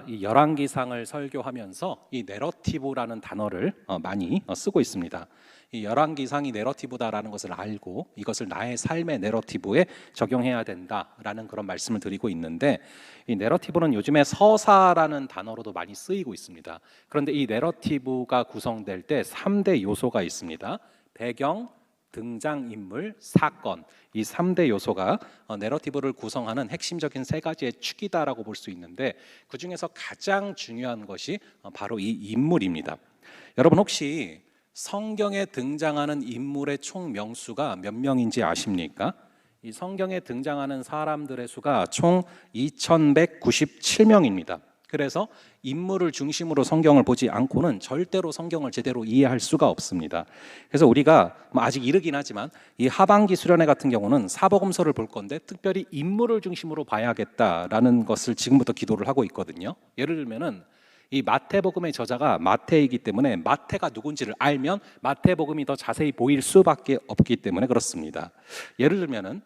이 열왕기상을 설교하면서 이 내러티브라는 단어를 많이 쓰고 있습니다. 이 열왕기상이 내러티브다라는 것을 알고 이것을 나의 삶의 내러티브에 적용해야 된다라는 그런 말씀을 드리고 있는데, 이 내러티브는 요즘에 서사라는 단어로도 많이 쓰이고 있습니다. 그런데 이 내러티브가 구성될 때 3대 요소가 있습니다. 배경, 등장인물, 사건, 이 3대 요소가 내러티브를 구성하는 핵심적인 세 가지의 축이다라고 볼 수 있는데, 그 중에서 가장 중요한 것이 바로 이 인물입니다. 여러분, 혹시 성경에 등장하는 인물의 총 명수가 몇 명인지 아십니까? 이 성경에 등장하는 사람들의 수가 총 2197명입니다. 그래서 인물을 중심으로 성경을 보지 않고는 절대로 성경을 제대로 이해할 수가 없습니다. 그래서 우리가 아직 이르긴 하지만 이 하반기 수련회 같은 경우는 사복음서를 볼 건데 특별히 인물을 중심으로 봐야겠다라는 것을 지금부터 기도를 하고 있거든요. 예를 들면은 이 마태복음의 저자가 마태이기 때문에 마태가 누군지를 알면 마태복음이 더 자세히 보일 수밖에 없기 때문에 그렇습니다. 예를 들면은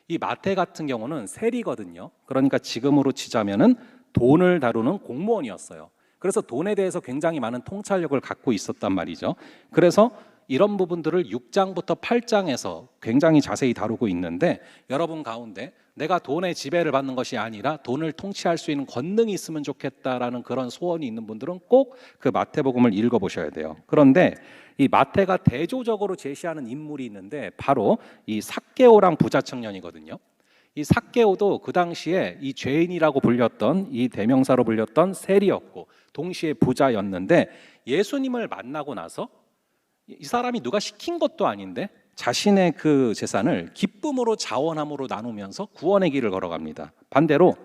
이 마태 같은 경우는 세리거든요. 그러니까 지금으로 치자면은 돈을 다루는 공무원이었어요. 그래서 돈에 대해서 굉장히 많은 통찰력을 갖고 있었단 말이죠. 그래서 이런 부분들을 6장부터 8장에서 굉장히 자세히 다루고 있는데, 여러분 가운데 내가 돈의 지배를 받는 것이 아니라 돈을 통치할 수 있는 권능이 있으면 좋겠다라는 그런 소원이 있는 분들은 꼭 그 마태복음을 읽어보셔야 돼요. 그런데 이 마태가 대조적으로 제시하는 인물이 있는데 바로 이 삭개오랑 부자 청년이거든요. 이 삭개오도 그 당시에 이 죄인이라고 불렸던, 이 대명사로 불렸던 세리였고 동시에 부자였는데, 예수님을 만나고 나서 이 사람이 누가 시킨 것도 아닌데 자신의 그 재산을 기쁨으로 자원함으로 나누면서 구원의 길을 걸어갑니다. 반대로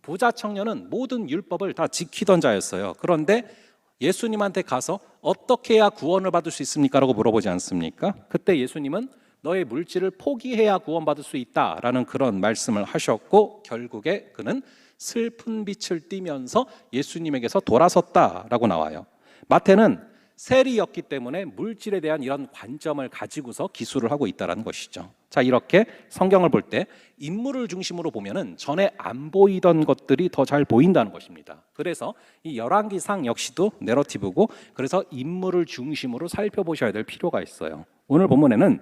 부자 청년은 모든 율법을 다 지키던 자였어요. 그런데 예수님한테 가서 어떻게 해야 구원을 받을 수 있습니까? 라고 물어보지 않습니까? 그때 예수님은 너의 물질을 포기해야 구원받을 수 있다라는 그런 말씀을 하셨고, 결국에 그는 슬픈 빛을 띠면서 예수님에게서 돌아섰다라고 나와요. 마태는 세리였기 때문에 물질에 대한 이런 관점을 가지고서 기술을 하고 있다는 것이죠. 자, 이렇게 성경을 볼 때 인물을 중심으로 보면은 전에 안 보이던 것들이 더 잘 보인다는 것입니다. 그래서 이 열왕기상 역시도 내러티브고, 그래서 인물을 중심으로 살펴보셔야 될 필요가 있어요. 오늘 본문에는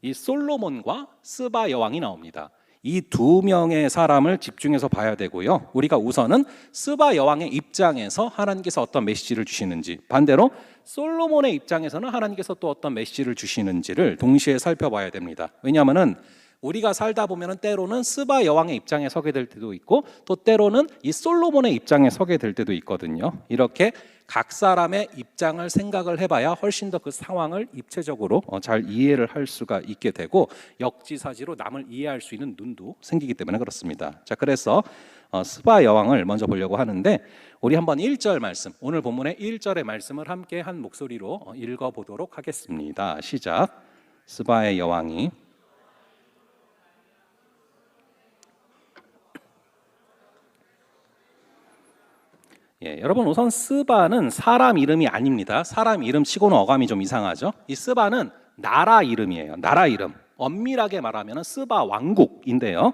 이 솔로몬과 스바 여왕이 나옵니다. 이 두 명의 사람을 집중해서 봐야 되고요. 우리가 우선은 스바 여왕의 입장에서 하나님께서 어떤 메시지를 주시는지, 반대로 솔로몬의 입장에서는 하나님께서 또 어떤 메시지를 주시는지를 동시에 살펴봐야 됩니다. 왜냐하면은 우리가 살다 보면은 때로는 스바 여왕의 입장에 서게 될 때도 있고, 또 때로는 이 솔로몬의 입장에 서게 될 때도 있거든요. 이렇게 각 사람의 입장을 생각을 해봐야 훨씬 더 그 상황을 입체적으로 잘 이해를 할 수가 있게 되고, 역지사지로 남을 이해할 수 있는 눈도 생기기 때문에 그렇습니다. 자, 그래서 스바 여왕을 먼저 보려고 하는데, 우리 한번 1절 말씀, 오늘 본문의 1절의 말씀을 함께 한 목소리로 읽어보도록 하겠습니다. 시작. 스바의 여왕이 여러분, 우선 스바는 사람 이름이 아닙니다. 사람 이름 치고는 어감이 좀 이상하죠. 이 스바는 나라 이름이에요. 나라 이름. 엄밀하게 말하면 스바 왕국인데요,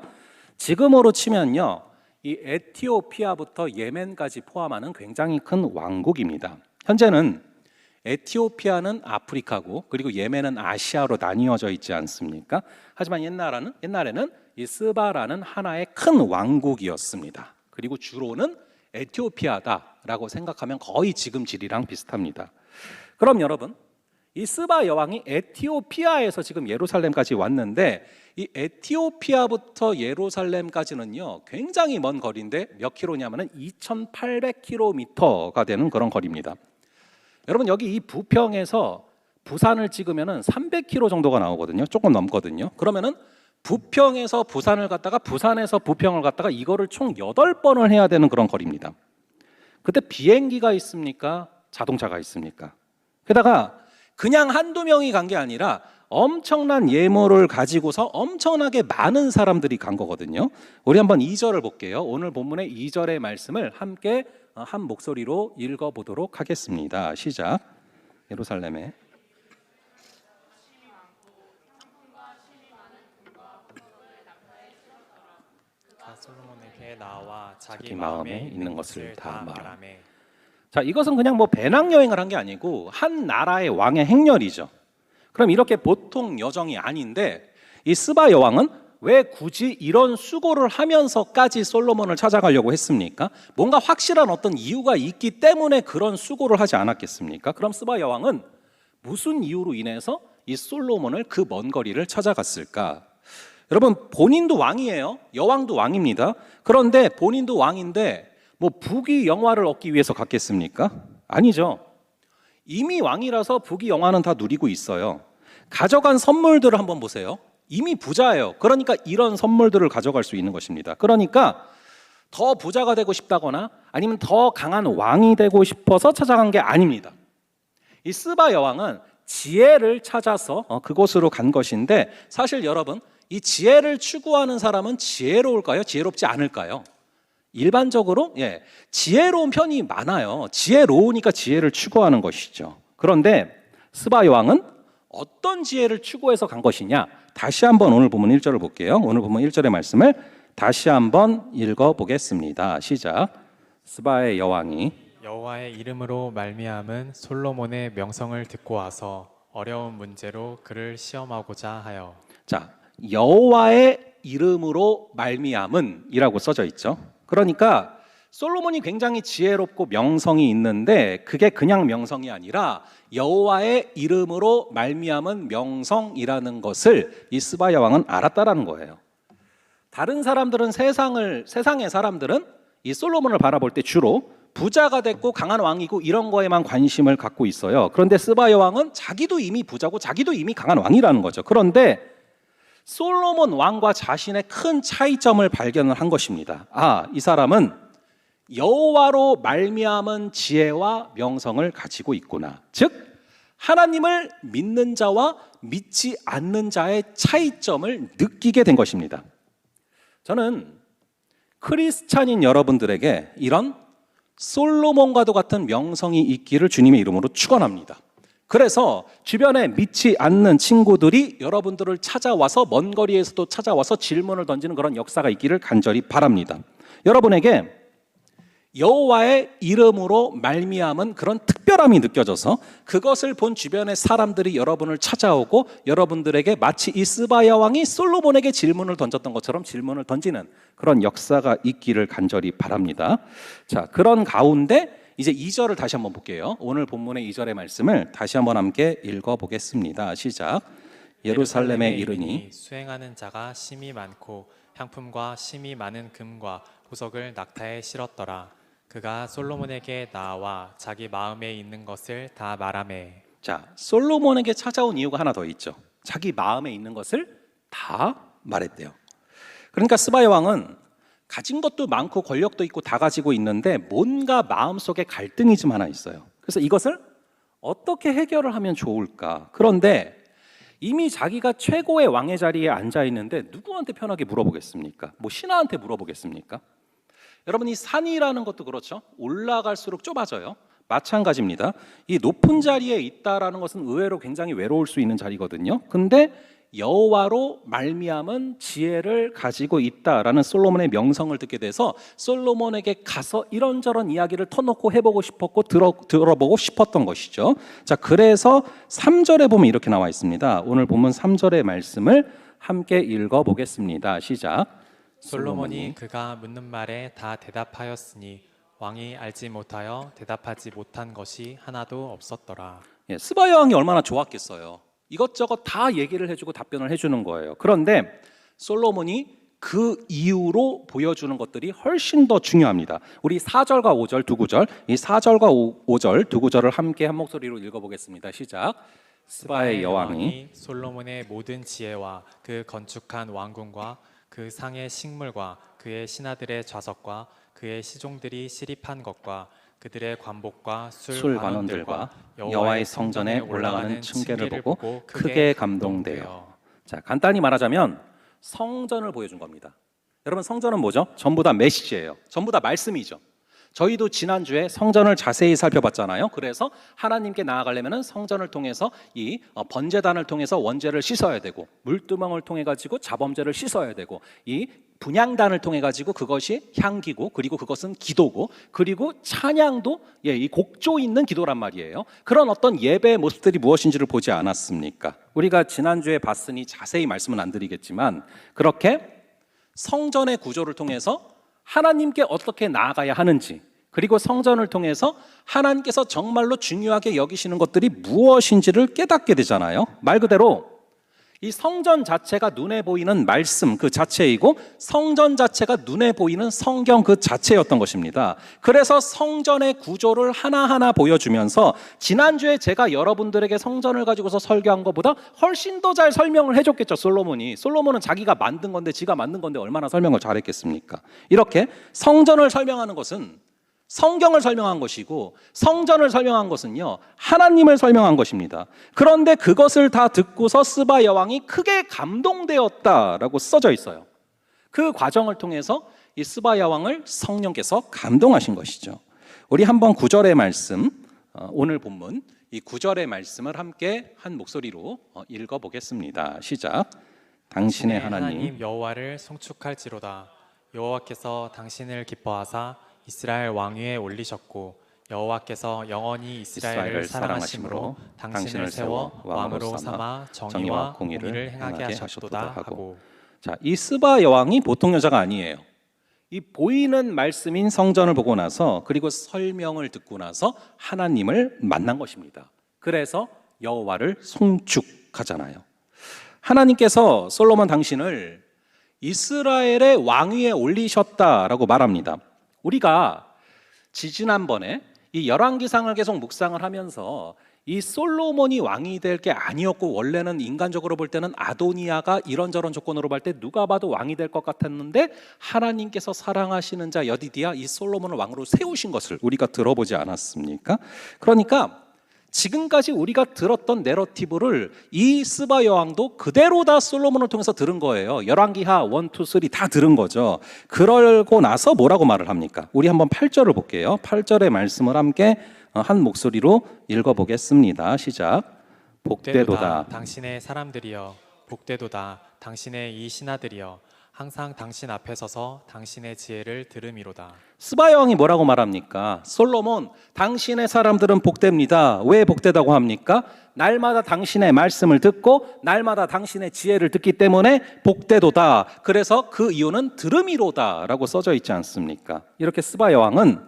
지금으로 치면요, 이 에티오피아부터 예멘까지 포함하는 굉장히 큰 왕국입니다. 현재는 에티오피아는 아프리카고 그리고 예멘은 아시아로 나뉘어져 있지 않습니까? 하지만 옛날에는 이 스바라는 하나의 큰 왕국이었습니다. 그리고 주로는 에티오피아다라고 생각하면 거의 지금 지리랑 비슷합니다. 그럼 여러분, 이 스바 여왕이 에티오피아에서 지금 예루살렘까지 왔는데, 이 에티오피아부터 예루살렘까지는요 굉장히 먼 거리인데 몇 킬로냐면은 2800km가 되는 그런 거리입니다. 여러분, 여기 이 부평에서 부산을 찍으면은 300km 정도가 나오거든요. 조금 넘거든요. 그러면은 부평에서 부산을 갔다가 부산에서 부평을 갔다가 이거를 총 8번을 해야 되는 그런 거리입니다. 그때 비행기가 있습니까? 자동차가 있습니까? 게다가 그냥 한두 명이 간 게 아니라 엄청난 예물을 가지고서 엄청나게 많은 사람들이 간 거거든요. 우리 한번 2절을 볼게요. 오늘 본문의 2절의 말씀을 함께 한 목소리로 읽어보도록 하겠습니다. 시작. 예루살렘에 솔로몬에게 나와 자기 마음에 있는 것을 다 말하매. 자, 이것은 그냥 뭐 배낭 여행을 한 게 아니고 한 나라의 왕의 행렬이죠. 그럼 이렇게 보통 여정이 아닌데 이 스바 여왕은 왜 굳이 이런 수고를 하면서까지 솔로몬을 찾아가려고 했습니까? 뭔가 확실한 어떤 이유가 있기 때문에 그런 수고를 하지 않았겠습니까? 그럼 스바 여왕은 무슨 이유로 인해서 이 솔로몬을 그 먼 거리를 찾아갔을까? 여러분, 본인도 왕이에요. 여왕도 왕입니다. 그런데 본인도 왕인데 뭐 부귀 영화를 얻기 위해서 갔겠습니까? 아니죠. 이미 왕이라서 부귀 영화는 다 누리고 있어요. 가져간 선물들을 한번 보세요. 이미 부자예요. 그러니까 이런 선물들을 가져갈 수 있는 것입니다. 그러니까 더 부자가 되고 싶다거나 아니면 더 강한 왕이 되고 싶어서 찾아간 게 아닙니다. 이 스바 여왕은 지혜를 찾아서 그곳으로 간 것인데, 사실 여러분, 이 지혜를 추구하는 사람은 지혜로울까요? 지혜롭지 않을까요? 일반적으로 지혜로운 편이 많아요. 지혜로우니까 지혜를 추구하는 것이죠. 그런데 스바 여왕은 어떤 지혜를 추구해서 간 것이냐? 다시 한번 오늘 본문 1절을 볼게요. 오늘 본문 1절의 말씀을 다시 한번 읽어보겠습니다. 시작. 스바의 여왕이 여호와의 이름으로 말미암은 솔로몬의 명성을 듣고 와서 어려운 문제로 그를 시험하고자 하여. 자, 여호와의 이름으로 말미암은 이라고 써져 있죠. 그러니까 솔로몬이 굉장히 지혜롭고 명성이 있는데 그게 그냥 명성이 아니라 여호와의 이름으로 말미암은 명성이라는 것을 이 스바 여왕은 알았다라는 거예요. 다른 사람들은 세상의 사람들은 이 솔로몬을 바라볼 때 주로 부자가 됐고 강한 왕이고 이런 거에만 관심을 갖고 있어요. 그런데 스바 여왕은 자기도 이미 부자고 자기도 이미 강한 왕이라는 거죠. 그런데 솔로몬 왕과 자신의 큰 차이점을 발견을 한 것입니다. 이 사람은 여호와로 말미암은 지혜와 명성을 가지고 있구나. 즉 하나님을 믿는 자와 믿지 않는 자의 차이점을 느끼게 된 것입니다. 저는 크리스찬인 여러분들에게 이런 솔로몬과도 같은 명성이 있기를 주님의 이름으로 축원합니다. 그래서 주변에 믿지 않는 친구들이 여러분들을 찾아와서 먼 거리에서도 찾아와서 질문을 던지는 그런 역사가 있기를 간절히 바랍니다. 여러분에게 여호와의 이름으로 말미암은 그런 특별함이 느껴져서 그것을 본 주변의 사람들이 여러분을 찾아오고 여러분들에게 마치 이 스바 여왕이 솔로몬에게 질문을 던졌던 것처럼 질문을 던지는 그런 역사가 있기를 간절히 바랍니다. 자, 그런 가운데 이제 2절을 다시 한번 볼게요. 오늘 본문의 2절의 말씀을 다시 한번 함께 읽어보겠습니다. 시작. 예루살렘에 이르니 수행하는 자가 심이 많고 향품과 심이 많은 금과 보석을 낙타에 실었더라. 그가 솔로몬에게 나와 자기 마음에 있는 것을 다 말하매. 자, 솔로몬에게 찾아온 이유가 하나 더 있죠. 자기 마음에 있는 것을 다 말했대요. 그러니까 스바 여왕은 가진 것도 많고 권력도 있고 다 가지고 있는데 뭔가 마음속에 갈등이 좀 하나 있어요. 그래서 이것을 어떻게 해결을 하면 좋을까? 그런데 이미 자기가 최고의 왕의 자리에 앉아 있는데 누구한테 편하게 물어보겠습니까? 뭐 신하한테 물어보겠습니까? 여러분, 이 산이라는 것도 그렇죠. 올라갈수록 좁아져요. 마찬가지입니다. 이 높은 자리에 있다라는 것은 의외로 굉장히 외로울 수 있는 자리거든요. 근데 여호와로 말미암은 지혜를 가지고 있다라는 솔로몬의 명성을 듣게 돼서 솔로몬에게 가서 이런저런 이야기를 터놓고 해보고 싶었고 들어보고 싶었던 것이죠. 자, 그래서 3절에 보면 이렇게 나와 있습니다. 오늘 본문 3절의 말씀을 함께 읽어보겠습니다. 시작. 솔로몬이 그가 묻는 말에 다 대답하였으니 왕이 알지 못하여 대답하지 못한 것이 하나도 없었더라. 스바 여왕이 얼마나 좋았겠어요. 이것저것 다 얘기를 해주고 답변을 해주는 거예요. 그런데 솔로몬이 그 이후로 보여주는 것들이 훨씬 더 중요합니다. 우리 4절과 5절 두 구절, 이 4절과 5절 두 구절을 함께 한 목소리로 읽어보겠습니다. 시작. 스바의 여왕이 솔로몬의 모든 지혜와 그 건축한 왕궁과 그 상의 식물과 그의 신하들의 좌석과 그의 시종들이 시립한 것과 그들의 관복과 술 관원들과 여호와의 성전에 올라가는 층계를 보고 크게 감동되어. 자, 간단히 말하자면 성전을 보여준 겁니다. 여러분, 성전은 뭐죠? 전부 다 메시지예요. 전부 다 말씀이죠. 저희도 지난주에 성전을 자세히 살펴봤잖아요. 그래서 하나님께 나아가려면 성전을 통해서 이 번제단을 통해서 원죄를 씻어야 되고, 물두멍을 통해 가지고 자범죄를 씻어야 되고, 이 분향단을 통해 가지고 그것이 향기고, 그리고 그것은 기도고, 그리고 찬양도 이 곡조 있는 기도란 말이에요. 그런 어떤 예배의 모습들이 무엇인지를 보지 않았습니까? 우리가 지난주에 봤으니 자세히 말씀은 안 드리겠지만, 그렇게 성전의 구조를 통해서 하나님께 어떻게 나아가야 하는지, 그리고 성전을 통해서 하나님께서 정말로 중요하게 여기시는 것들이 무엇인지를 깨닫게 되잖아요. 말 그대로 이 성전 자체가 눈에 보이는 말씀 그 자체이고, 성전 자체가 눈에 보이는 성경 그 자체였던 것입니다. 그래서 성전의 구조를 하나하나 보여주면서, 지난주에 제가 여러분들에게 성전을 가지고서 설교한 것보다 훨씬 더 잘 설명을 해줬겠죠. 솔로몬은 자기가 만든 건데, 지가 만든 건데 얼마나 설명을 잘했겠습니까? 이렇게 성전을 설명하는 것은 성경을 설명한 것이고, 성전을 설명한 것은요, 하나님을 설명한 것입니다. 그런데 그것을 다 듣고서 스바 여왕이 크게 감동되었다라고 써져 있어요. 그 과정을 통해서 이 스바 여왕을 성령께서 감동하신 것이죠. 우리 한번 9절의 말씀, 오늘 본문 이 9절의 말씀을 함께 한 목소리로 읽어보겠습니다. 시작. 당신의 하나님 여호와를 송축할지로다. 여호와께서 당신을 기뻐하사 이스라엘 왕위에 올리셨고, 여호와께서 영원히 이스라엘을 사랑하심으로 당신을 세워 왕으로 삼아 정의와 공의를 행하게 하셨도다 하고. 자, 이 스바 여왕이 보통 여자가 아니에요. 이 보이는 말씀인 성전을 보고 나서, 그리고 설명을 듣고 나서 하나님을 만난 것입니다. 그래서 여호와를 송축하잖아요. 하나님께서 솔로몬 당신을 이스라엘의 왕위에 올리셨다라고 말합니다. 우리가 지난번에 이 열왕기상을 계속 묵상을 하면서 이 솔로몬이 왕이 될 게 아니었고, 원래는 인간적으로 볼 때는 아도니아가 이런저런 조건으로 볼 때 누가 봐도 왕이 될 것 같았는데, 하나님께서 사랑하시는 자 여디디아 이 솔로몬을 왕으로 세우신 것을 우리가 들어보지 않았습니까? 그러니까 지금까지 우리가 들었던 내러티브를 이 스바 여왕도 그대로 다 솔로몬을 통해서 들은 거예요. 열왕기하 1, 2, 3 다 들은 거죠. 그러고 나서 뭐라고 말을 합니까? 우리 한번 8절을 볼게요. 8절의 말씀을 함께 한 목소리로 읽어보겠습니다. 시작. 복되도다 당신의 사람들이여, 복되도다 당신의 이 신하들이여, 항상 당신 앞에 서서 당신의 지혜를 들음이로다. 스바 여왕이 뭐라고 말합니까? 솔로몬, 당신의 사람들은 복됩니다. 왜 복되다고 합니까? 날마다 당신의 말씀을 듣고 날마다 당신의 지혜를 듣기 때문에 복되도다. 그래서 그 이유는 들음이로다 라고 써져 있지 않습니까? 이렇게 스바 여왕은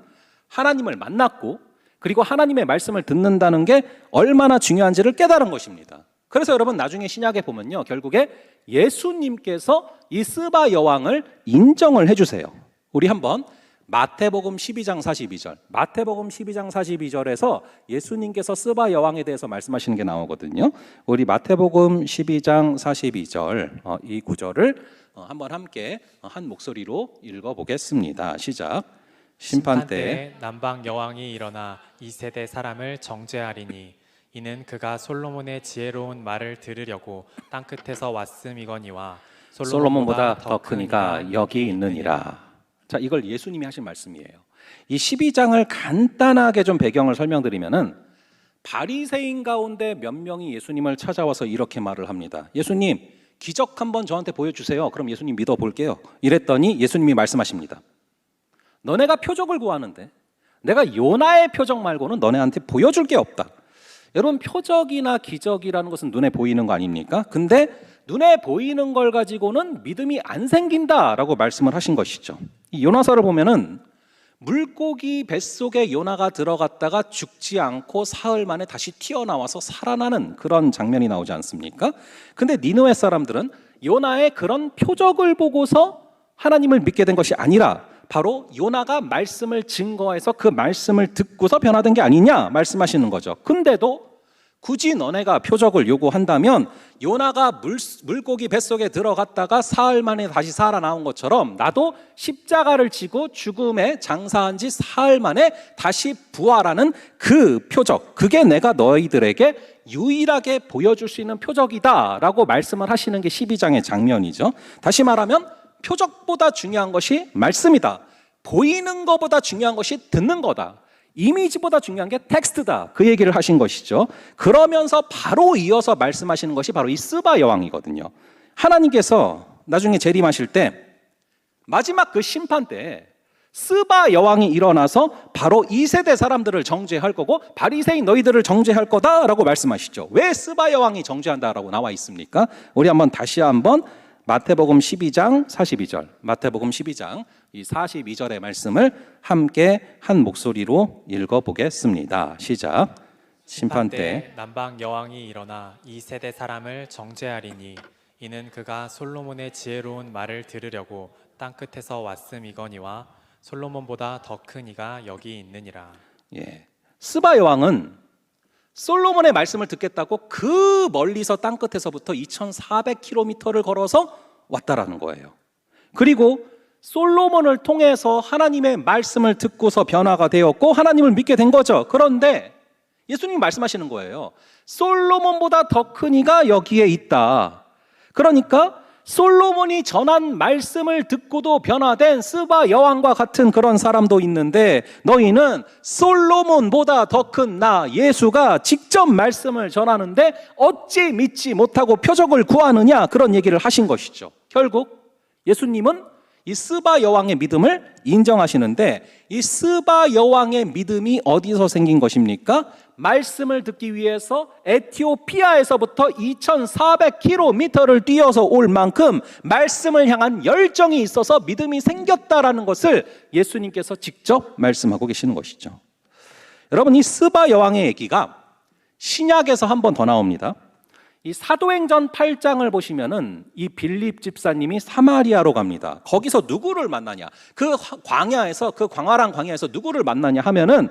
하나님을 만났고, 그리고 하나님의 말씀을 듣는다는 게 얼마나 중요한지를 깨달은 것입니다. 그래서 여러분 나중에 신약에 보면요, 결국에 예수님께서 이 스바 여왕을 인정을 해주세요. 우리 한번 마태복음 12장 42절, 마태복음 12장 42절에서 예수님께서 스바 여왕에 대해서 말씀하시는 게 나오거든요. 우리 마태복음 12장 42절 이 구절을 한번 함께 한 목소리로 읽어보겠습니다. 시작. 심판 때 남방 여왕이 일어나 이 세대 사람을 정죄하리니, 이는 그가 솔로몬의 지혜로운 말을 들으려고 땅끝에서 왔음이거니와 솔로몬보다 더 큰 이가 여기 있느니라. 자, 이걸 예수님이 하신 말씀이에요. 이 12장을 간단하게 좀 배경을 설명드리면은, 바리새인 가운데 몇 명이 예수님을 찾아와서 이렇게 말을 합니다. 예수님, 기적 한번 저한테 보여주세요. 그럼 예수님 믿어볼게요. 이랬더니 예수님이 말씀하십니다. 너네가 표적을 구하는데 내가 요나의 표적 말고는 너네한테 보여줄 게 없다. 여러분, 표적이나 기적이라는 것은 눈에 보이는 거 아닙니까? 근데 눈에 보이는 걸 가지고는 믿음이 안 생긴다라고 말씀을 하신 것이죠. 이 요나서를 보면은 물고기 뱃속에 요나가 들어갔다가 죽지 않고 사흘 만에 다시 튀어나와서 살아나는 그런 장면이 나오지 않습니까? 근데 니느웨 사람들은 요나의 그런 표적을 보고서 하나님을 믿게 된 것이 아니라, 바로 요나가 말씀을 증거해서 그 말씀을 듣고서 변화된 게 아니냐 말씀하시는 거죠. 근데도 굳이 너네가 표적을 요구한다면, 요나가 물고기 뱃속에 들어갔다가 사흘 만에 다시 살아나온 것처럼 나도 십자가를 지고 죽음에 장사한 지 사흘 만에 다시 부활하는 그 표적, 그게 내가 너희들에게 유일하게 보여줄 수 있는 표적이다 라고 말씀을 하시는 게 12장의 장면이죠. 다시 말하면 표적보다 중요한 것이 말씀이다. 보이는 것보다 중요한 것이 듣는 거다. 이미지보다 중요한 게 텍스트다. 그 얘기를 하신 것이죠. 그러면서 바로 이어서 말씀하시는 것이 바로 이 스바 여왕이거든요. 하나님께서 나중에 재림하실 때 마지막 그 심판 때 스바 여왕이 일어나서 바로 이 세대 사람들을 정죄할 거고 바리새인 너희들을 정죄할 거다라고 말씀하시죠. 왜 스바 여왕이 정죄한다라고 나와 있습니까? 우리 다시 한번 마태복음 12장 42절, 마태복음 12장 이 42절의 말씀을 함께 한 목소리로 읽어보겠습니다. 시작. 심판 때 남방 여왕이 일어나 이 세대 사람을 정죄하리니 이는 그가 솔로몬의 지혜로운 말을 들으려고 땅 끝에서 왔음이거니와 솔로몬보다 더 큰 이가 여기 있느니라. 예, 스바 여왕은 솔로몬의 말씀을 듣겠다고 그 멀리서 땅 끝에서부터 2400km를 걸어서 왔다라는 거예요. 그리고 솔로몬을 통해서 하나님의 말씀을 듣고서 변화가 되었고 하나님을 믿게 된 거죠. 그런데 예수님이 말씀하시는 거예요. 솔로몬보다 더 큰 이가 여기에 있다. 그러니까 솔로몬이 전한 말씀을 듣고도 변화된 스바 여왕과 같은 그런 사람도 있는데 너희는 솔로몬보다 더 큰 나 예수가 직접 말씀을 전하는데 어찌 믿지 못하고 표적을 구하느냐, 그런 얘기를 하신 것이죠. 결국 예수님은 이 스바 여왕의 믿음을 인정하시는데 이 스바 여왕의 믿음이 어디서 생긴 것입니까? 말씀을 듣기 위해서 에티오피아에서부터 2400km를 뛰어서 올 만큼 말씀을 향한 열정이 있어서 믿음이 생겼다라는 것을 예수님께서 직접 말씀하고 계시는 것이죠. 여러분, 이 스바 여왕의 얘기가 신약에서 한 번 더 나옵니다. 이 사도행전 8장을 보시면은 이 빌립 집사님이 사마리아로 갑니다. 거기서 누구를 만나냐? 그 광활한 광야에서 누구를 만나냐 하면은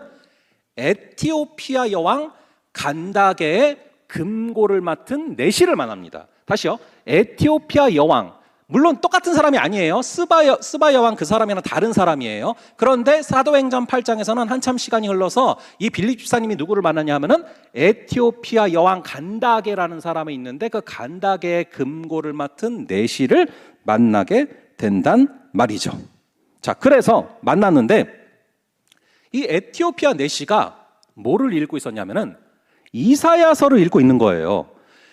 에티오피아 여왕 간다게의 금고를 맡은 내시를 만납니다. 다시요. 에티오피아 여왕, 물론 똑같은 사람이 아니에요. 스바 여왕 그 사람이랑 다른 사람이에요. 그런데 사도행전 8장에서는 한참 시간이 흘러서 이 빌립 집사님이 누구를 만나냐 하면은 에티오피아 여왕 간다게라는 사람이 있는데 그 간다게의 금고를 맡은 내시를 만나게 된단 말이죠. 자, 그래서 만났는데 이 에티오피아 내시가 뭐를 읽고 있었냐면은 이사야서를 읽고 있는 거예요.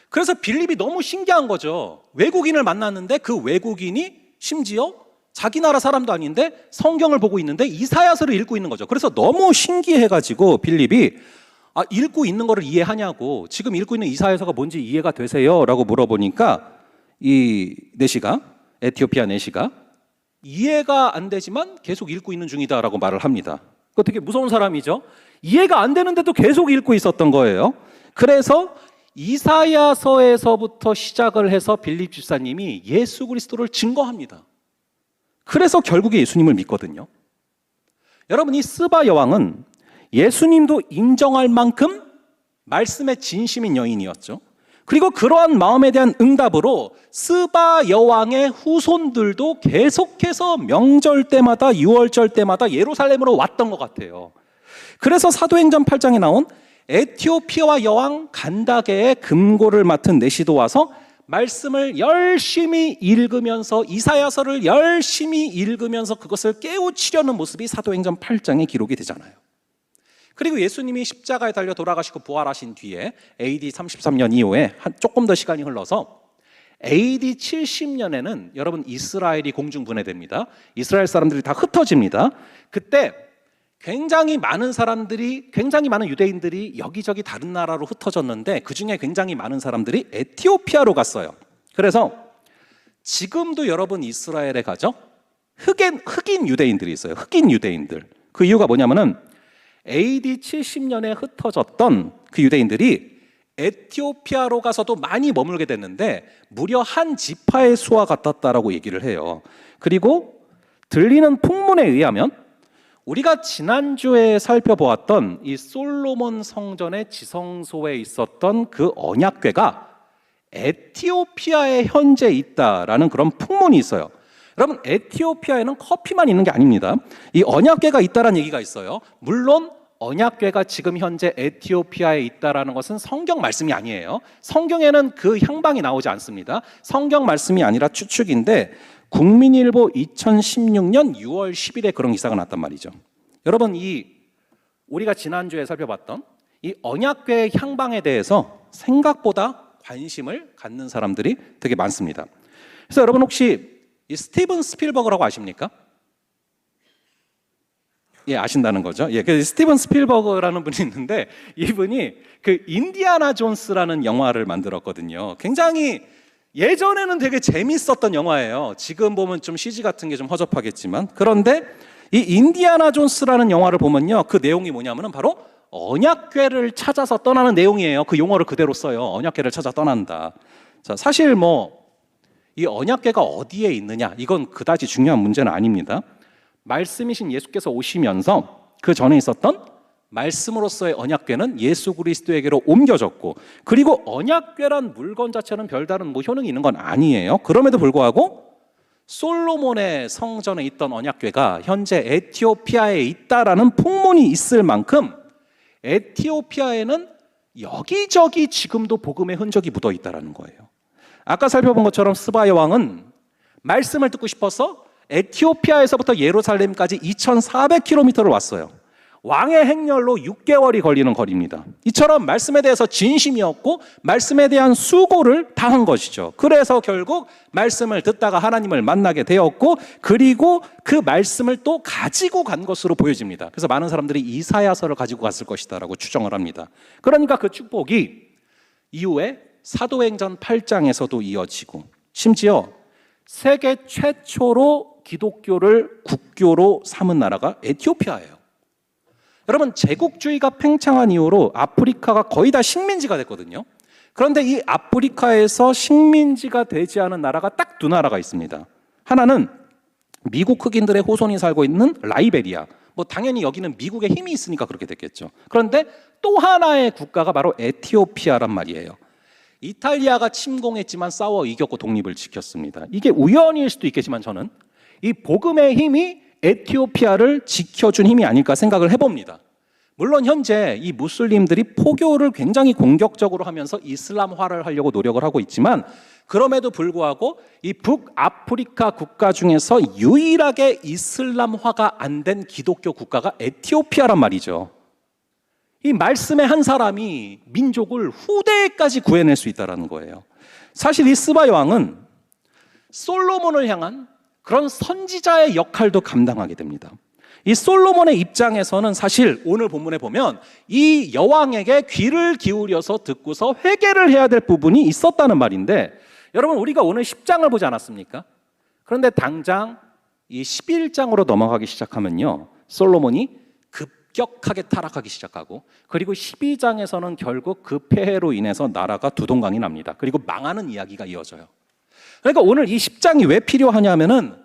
그래서 빌립이 너무 신기한 거죠. 외국인을 만났는데 그 외국인이 심지어 자기 나라 사람도 아닌데 성경을 보고 있는데 이사야서를 읽고 있는 거죠. 그래서 너무 신기해가지고 빌립이 읽고 있는 거를 이해하냐고, 지금 읽고 있는 이사야서가 뭔지 이해가 되세요? 라고 물어보니까 이 내시가, 에티오피아 내시가 이해가 안 되지만 계속 읽고 있는 중이다라고 말을 합니다. 그거 되게 무서운 사람이죠. 이해가 안 되는데도 계속 읽고 있었던 거예요. 그래서 이사야서에서부터 시작을 해서 빌립 집사님이 예수 그리스도를 증거합니다. 그래서 결국에 예수님을 믿거든요. 여러분, 이 스바 여왕은 예수님도 인정할 만큼 말씀에 진심인 여인이었죠. 그리고 그러한 마음에 대한 응답으로 스바 여왕의 후손들도 계속해서 명절 때마다, 유월절 때마다 예루살렘으로 왔던 것 같아요. 그래서 사도행전 8장에 나온 에티오피아 여왕 간다게의 금고를 맡은 내시도 와서 말씀을 열심히 읽으면서, 이사야서를 열심히 읽으면서 그것을 깨우치려는 모습이 사도행전 8장에 기록이 되잖아요. 그리고 예수님이 십자가에 달려 돌아가시고 부활하신 뒤에 AD 33년 이후에 조금 더 시간이 흘러서 AD 70년에는 여러분 이스라엘이 공중분해됩니다. 이스라엘 사람들이 다 흩어집니다. 그때 굉장히 많은 유대인들이 여기저기 다른 나라로 흩어졌는데 그 중에 굉장히 많은 사람들이 에티오피아로 갔어요. 그래서 지금도 여러분 이스라엘에 가죠? 흑인 유대인들이 있어요. 흑인 유대인들. 그 이유가 뭐냐면은 AD 70년에 흩어졌던 그 유대인들이 에티오피아로 가서도 많이 머물게 됐는데 무려 한 지파의 수와 같았다라고 얘기를 해요. 그리고 들리는 풍문에 의하면 우리가 지난주에 살펴보았던 이 솔로몬 성전의 지성소에 있었던 그 언약궤가 에티오피아에 현재 있다라는 그런 풍문이 있어요. 여러분, 에티오피아에는 커피만 있는 게 아닙니다. 이 언약궤가 있다라는 얘기가 있어요. 물론 언약궤가 지금 현재 에티오피아에 있다라는 것은 성경 말씀이 아니에요. 성경에는 그 향방이 나오지 않습니다. 성경 말씀이 아니라 추측인데 국민일보 2016년 6월 10일에 그런 기사가 났단 말이죠. 여러분, 우리가 지난주에 살펴봤던 이 언약궤의 향방에 대해서 생각보다 관심을 갖는 사람들이 되게 많습니다. 그래서 여러분 혹시 이 스티븐 스필버그라고 아십니까? 예, 아신다는 거죠. 예, 그 스티븐 스필버그라는 분이 있는데 이분이 그 인디아나 존스라는 영화를 만들었거든요. 굉장히 예전에는 되게 재밌었던 영화예요. 지금 보면 좀 CG 같은 게 좀 허접하겠지만, 그런데 이 인디아나 존스라는 영화를 보면요, 그 내용이 뭐냐면은 바로 언약궤를 찾아서 떠나는 내용이에요. 그 용어를 그대로 써요. 언약궤를 찾아 떠난다. 자, 사실 이 언약궤가 어디에 있느냐, 이건 그다지 중요한 문제는 아닙니다. 말씀이신 예수께서 오시면서 그 전에 있었던 말씀으로서의 언약궤는 예수 그리스도에게로 옮겨졌고, 그리고 언약궤란 물건 자체는 별다른 효능이 있는 건 아니에요. 그럼에도 불구하고 솔로몬의 성전에 있던 언약궤가 현재 에티오피아에 있다라는 풍문이 있을 만큼 에티오피아에는 여기저기 지금도 복음의 흔적이 묻어 있다라는 거예요. 아까 살펴본 것처럼 스바야 왕은 말씀을 듣고 싶어서 에티오피아에서부터 예루살렘까지 2,400km를 왔어요. 왕의 행렬로 6개월이 걸리는 거리입니다. 이처럼 말씀에 대해서 진심이었고 말씀에 대한 수고를 다한 것이죠. 그래서 결국 말씀을 듣다가 하나님을 만나게 되었고, 그리고 그 말씀을 또 가지고 간 것으로 보여집니다. 그래서 많은 사람들이 이사야서를 가지고 갔을 것이다라고 추정을 합니다. 그러니까 그 축복이 이후에 사도행전 8장에서도 이어지고, 심지어 세계 최초로 기독교를 국교로 삼은 나라가 에티오피아예요. 여러분, 제국주의가 팽창한 이후로 아프리카가 거의 다 식민지가 됐거든요. 그런데 이 아프리카에서 식민지가 되지 않은 나라가 딱 두 나라가 있습니다. 하나는 미국 흑인들의 호손이 살고 있는 라이베리아. 당연히 여기는 미국의 힘이 있으니까 그렇게 됐겠죠. 그런데 또 하나의 국가가 바로 에티오피아란 말이에요. 이탈리아가 침공했지만 싸워 이겼고 독립을 지켰습니다. 이게 우연일 수도 있겠지만 저는 이 복음의 힘이 에티오피아를 지켜준 힘이 아닐까 생각을 해봅니다. 물론 현재 이 무슬림들이 포교를 굉장히 공격적으로 하면서 이슬람화를 하려고 노력을 하고 있지만, 그럼에도 불구하고 이 북아프리카 국가 중에서 유일하게 이슬람화가 안 된 기독교 국가가 에티오피아란 말이죠. 이 말씀의 한 사람이 민족을 후대까지 구해낼 수 있다는 거예요. 사실 이 스바야 왕은 솔로몬을 향한 그런 선지자의 역할도 감당하게 됩니다. 이 솔로몬의 입장에서는 사실 오늘 본문에 보면 이 여왕에게 귀를 기울여서 듣고서 회개를 해야 될 부분이 있었다는 말인데, 여러분 우리가 오늘 10장을 보지 않았습니까? 그런데 당장 이 11장으로 넘어가기 시작하면요, 솔로몬이 급격하게 타락하기 시작하고, 그리고 12장에서는 결국 그 폐해로 인해서 나라가 두동강이 납니다. 그리고 망하는 이야기가 이어져요. 그러니까 오늘 이 10장이 왜 필요하냐면은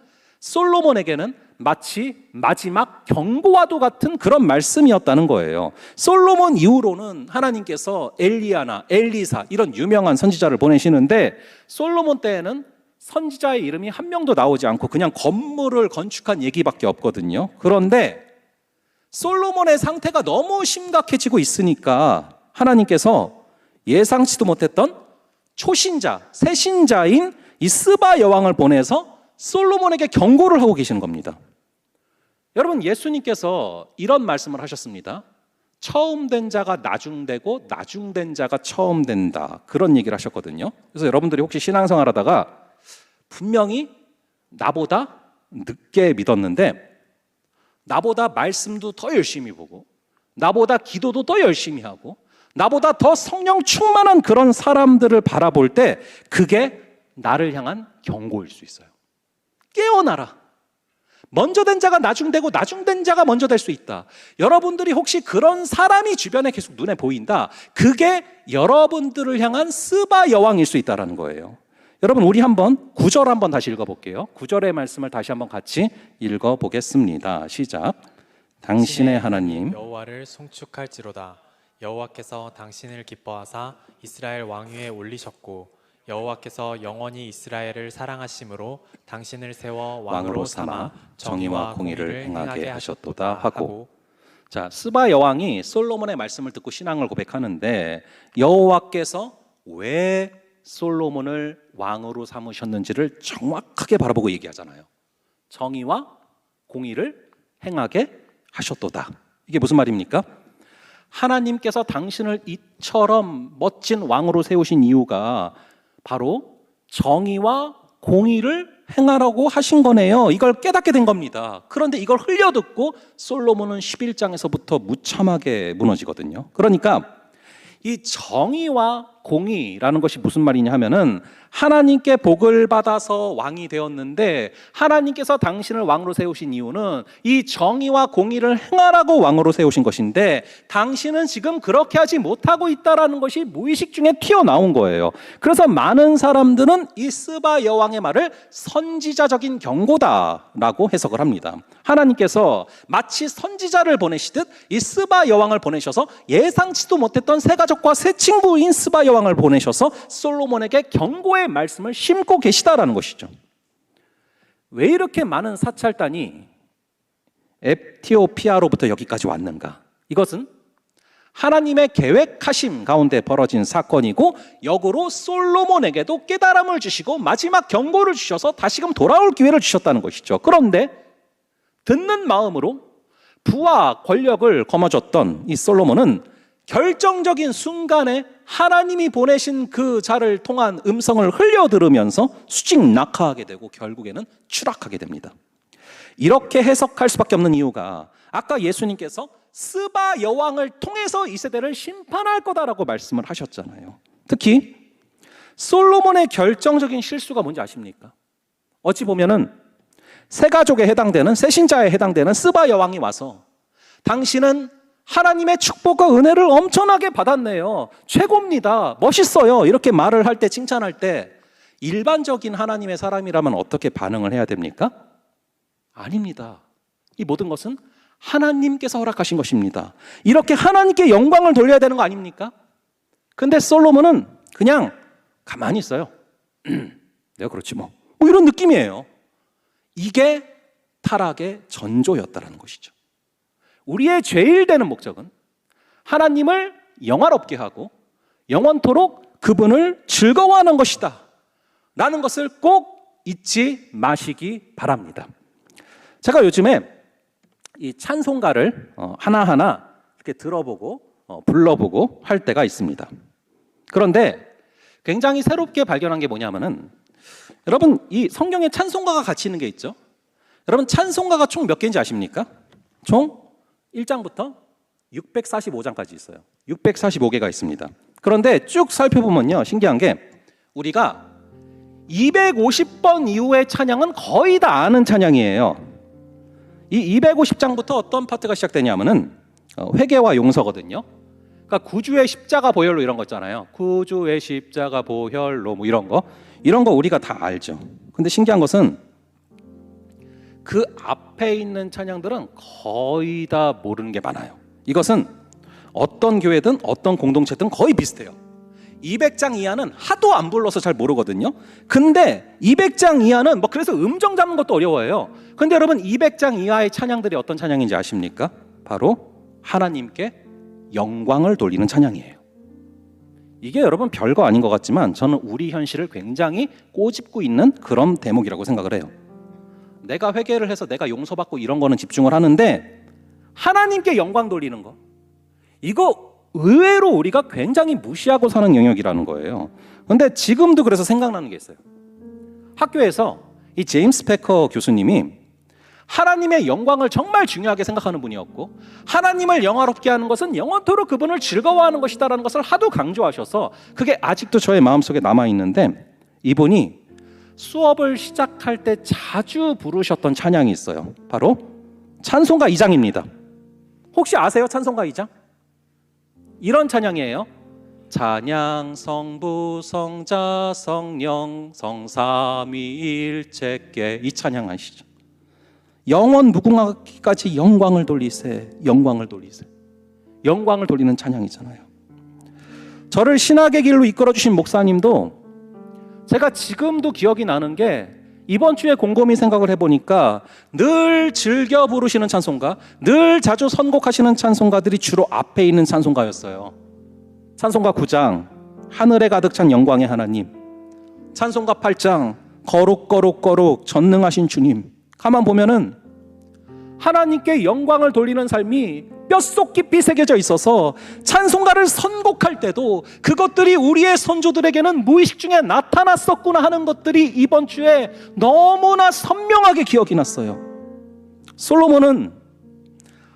솔로몬에게는 마치 마지막 경고와도 같은 그런 말씀이었다는 거예요. 솔로몬 이후로는 하나님께서 엘리야나 엘리사 이런 유명한 선지자를 보내시는데, 솔로몬 때에는 선지자의 이름이 한 명도 나오지 않고 그냥 건물을 건축한 얘기밖에 없거든요. 그런데 솔로몬의 상태가 너무 심각해지고 있으니까 하나님께서 예상치도 못했던 초신자, 새신자인 이 스바 여왕을 보내서 솔로몬에게 경고를 하고 계시는 겁니다. 여러분, 예수님께서 이런 말씀을 하셨습니다. 처음 된 자가 나중되고 나중된 자가 처음 된다, 그런 얘기를 하셨거든요. 그래서 여러분들이 혹시 신앙생활 하다가 분명히 나보다 늦게 믿었는데, 나보다 말씀도 더 열심히 보고, 나보다 기도도 더 열심히 하고, 나보다 더 성령 충만한 그런 사람들을 바라볼 때 그게 나를 향한 경고일 수 있어요. 깨어나라. 먼저 된 자가 나중되고 나중된 자가 먼저 될 수 있다. 여러분들이 혹시 그런 사람이 주변에 계속 눈에 보인다, 그게 여러분들을 향한 스바 여왕일 수 있다는 거예요. 여러분, 우리 한번 9절 한번 다시 읽어볼게요. 9절의 말씀을 다시 한번 같이 읽어보겠습니다. 시작. 당신의 하나님 여호와를 송축할지로다. 여호와께서 당신을 기뻐하사 이스라엘 왕위에 올리셨고, 여호와께서 영원히 이스라엘을 사랑하심으로 당신을 세워 왕으로 삼아 정의와 공의를 행하게 하셨도다 하고. 자, 스바 여왕이 솔로몬의 말씀을 듣고 신앙을 고백하는데, 여호와께서 왜 솔로몬을 왕으로 삼으셨는지를 정확하게 바라보고 얘기하잖아요. 정의와 공의를 행하게 하셨도다. 이게 무슨 말입니까? 하나님께서 당신을 이처럼 멋진 왕으로 세우신 이유가 바로 정의와 공의를 행하라고 하신 거네요. 이걸 깨닫게 된 겁니다. 그런데 이걸 흘려듣고 솔로몬은 11장에서부터 무참하게 무너지거든요. 그러니까 이 정의와 공의라는 것이 무슨 말이냐 하면은 하나님께 복을 받아서 왕이 되었는데 하나님께서 당신을 왕으로 세우신 이유는 이 정의와 공의를 행하라고 왕으로 세우신 것인데 당신은 지금 그렇게 하지 못하고 있다라는 것이 무의식 중에 튀어나온 거예요. 그래서 많은 사람들은 이 스바 여왕의 말을 선지자적인 경고다라고 해석을 합니다. 하나님께서 마치 선지자를 보내시듯 이 스바 여왕을 보내셔서 예상치도 못했던 새 가족과 새 친구인 스바 여왕을 보내셔서 솔로몬에게 경고의 말씀을 심고 계시다라는 것이죠. 왜 이렇게 많은 사찰단이 에티오피아로부터 여기까지 왔는가? 이것은 하나님의 계획하심 가운데 벌어진 사건이고 역으로 솔로몬에게도 깨달음을 주시고 마지막 경고를 주셔서 다시금 돌아올 기회를 주셨다는 것이죠. 그런데 듣는 마음으로 부와 권력을 거머쥐었던 이 솔로몬은 결정적인 순간에 하나님이 보내신 그 자를 통한 음성을 흘려 들으면서 수직 낙하하게 되고 결국에는 추락하게 됩니다. 이렇게 해석할 수밖에 없는 이유가 아까 예수님께서 스바 여왕을 통해서 이 세대를 심판할 거다라고 말씀을 하셨잖아요. 특히 솔로몬의 결정적인 실수가 뭔지 아십니까? 어찌 보면은 새 가족에 해당되는 새 신자에 해당되는 스바 여왕이 와서 당신은 하나님의 축복과 은혜를 엄청나게 받았네요. 최고입니다. 멋있어요. 이렇게 말을 할 때, 칭찬할 때 일반적인 하나님의 사람이라면 어떻게 반응을 해야 됩니까? 아닙니다. 이 모든 것은 하나님께서 허락하신 것입니다. 이렇게 하나님께 영광을 돌려야 되는 거 아닙니까? 근데 솔로몬은 그냥 가만히 있어요. 내가 그렇지 뭐 이런 느낌이에요. 이게 타락의 전조였다는 것이죠. 우리의 제일 되는 목적은 하나님을 영화롭게 하고 영원토록 그분을 즐거워하는 것이다 라는 것을 꼭 잊지 마시기 바랍니다. 제가 요즘에 이 찬송가를 하나하나 이렇게 들어보고 불러보고 할 때가 있습니다. 그런데 굉장히 새롭게 발견한 게 뭐냐면은 여러분 이 성경에 찬송가가 같이 있는 게 있죠. 여러분 찬송가가 총 몇 개인지 아십니까? 총 1장부터 645장까지 있어요. 645개가 있습니다. 그런데 쭉 살펴보면요 신기한 게 우리가 250번 이후의 찬양은 거의 다 아는 찬양이에요. 이 250장부터 어떤 파트가 시작되냐면은 회개와 용서거든요. 그러니까 구주의 십자가 보혈로 이런 거 있잖아요. 구주의 십자가 보혈로 뭐 이런 거 우리가 다 알죠. 근데 신기한 것은 그 앞에 있는 찬양들은 거의 다 모르는 게 많아요. 이것은 어떤 교회든 어떤 공동체든 거의 비슷해요. 200장 이하는 하도 안 불러서 잘 모르거든요. 근데 200장 이하는 뭐 그래서 음정 잡는 것도 어려워요. 근데 여러분 200장 이하의 찬양들이 어떤 찬양인지 아십니까? 바로 하나님께 영광을 돌리는 찬양이에요. 이게 여러분 별거 아닌 것 같지만 저는 우리 현실을 굉장히 꼬집고 있는 그런 대목이라고 생각을 해요. 내가 회개를 해서 내가 용서받고 이런 거는 집중을 하는데 하나님께 영광 돌리는 거 이거 의외로 우리가 굉장히 무시하고 사는 영역이라는 거예요. 그런데 지금도 그래서 생각나는 게 있어요. 학교에서 이 제임스 패커 교수님이 하나님의 영광을 정말 중요하게 생각하는 분이었고 하나님을 영화롭게 하는 것은 영원토록 그분을 즐거워하는 것이다라는 것을 하도 강조하셔서 그게 아직도 저의 마음속에 남아있는데 이분이 수업을 시작할 때 자주 부르셨던 찬양이 있어요. 바로 찬송가 2장입니다. 혹시 아세요? 찬송가 2장? 이런 찬양이에요. 찬양 성부 성자 성령 성삼위일체께 이 찬양 아시죠? 영원 무궁하기까지 영광을 돌리세 영광을 돌리세 영광을 돌리는 찬양이잖아요. 저를 신학의 길로 이끌어주신 목사님도 제가 지금도 기억이 나는 게 이번 주에 곰곰이 생각을 해보니까 늘 즐겨 부르시는 찬송가, 늘 자주 선곡하시는 찬송가들이 주로 앞에 있는 찬송가였어요. 찬송가 9장 하늘에 가득 찬 영광의 하나님, 찬송가 8장 거룩 거룩 거룩 전능하신 주님, 가만 보면은 하나님께 영광을 돌리는 삶이 뼛속 깊이 새겨져 있어서 찬송가를 선곡할 때도 그것들이 우리의 선조들에게는 무의식 중에 나타났었구나 하는 것들이 이번 주에 너무나 선명하게 기억이 났어요. 솔로몬은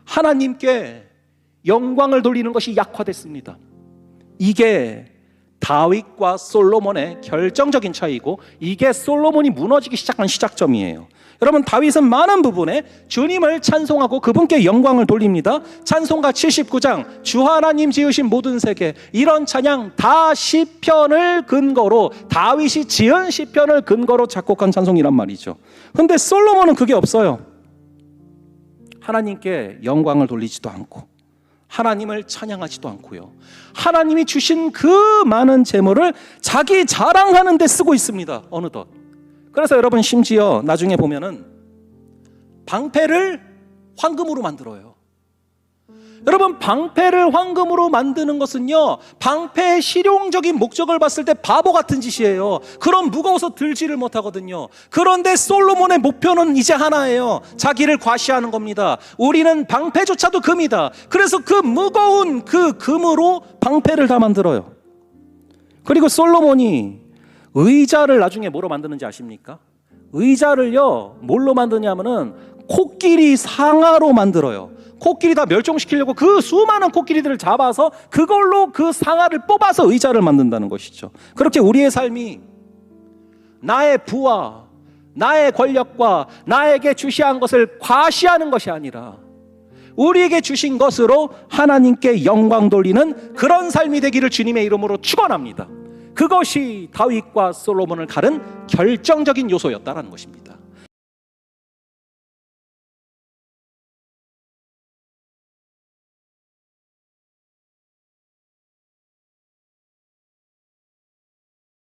하나님께 영광을 돌리는 것이 약화됐습니다. 이게 다윗과 솔로몬의 결정적인 차이고, 이게 솔로몬이 무너지기 시작한 시작점이에요. 여러분, 다윗은 많은 부분에 주님을 찬송하고 그분께 영광을 돌립니다. 찬송가 79장 주 하나님 지으신 모든 세계, 이런 찬양 다 시편을 근거로, 다윗이 지은 시편을 근거로 작곡한 찬송이란 말이죠. 근데 솔로몬은 그게 없어요. 하나님께 영광을 돌리지도 않고 하나님을 찬양하지도 않고요, 하나님이 주신 그 많은 재물을 자기 자랑하는 데 쓰고 있습니다. 어느덧. 그래서 여러분, 심지어 나중에 보면은 방패를 황금으로 만들어요. 여러분, 방패를 황금으로 만드는 것은요, 방패의 실용적인 목적을 봤을 때 바보 같은 짓이에요. 그럼 무거워서 들지를 못하거든요. 그런데 솔로몬의 목표는 이제 하나예요. 자기를 과시하는 겁니다. 우리는 방패조차도 금이다. 그래서 그 무거운 그 금으로 방패를 다 만들어요. 그리고 솔로몬이 의자를 나중에 뭐로 만드는지 아십니까? 의자를요, 뭘로 만드냐면은 코끼리 상아로 만들어요. 코끼리 다 멸종시키려고 그 수많은 코끼리들을 잡아서 그걸로 그 상아를 뽑아서 의자를 만든다는 것이죠. 그렇게 우리의 삶이 나의 부와 나의 권력과 나에게 주시한 것을 과시하는 것이 아니라 우리에게 주신 것으로 하나님께 영광 돌리는 그런 삶이 되기를 주님의 이름으로 축원합니다. 그것이 다윗과 솔로몬을 가른 결정적인 요소였다라는 것입니다.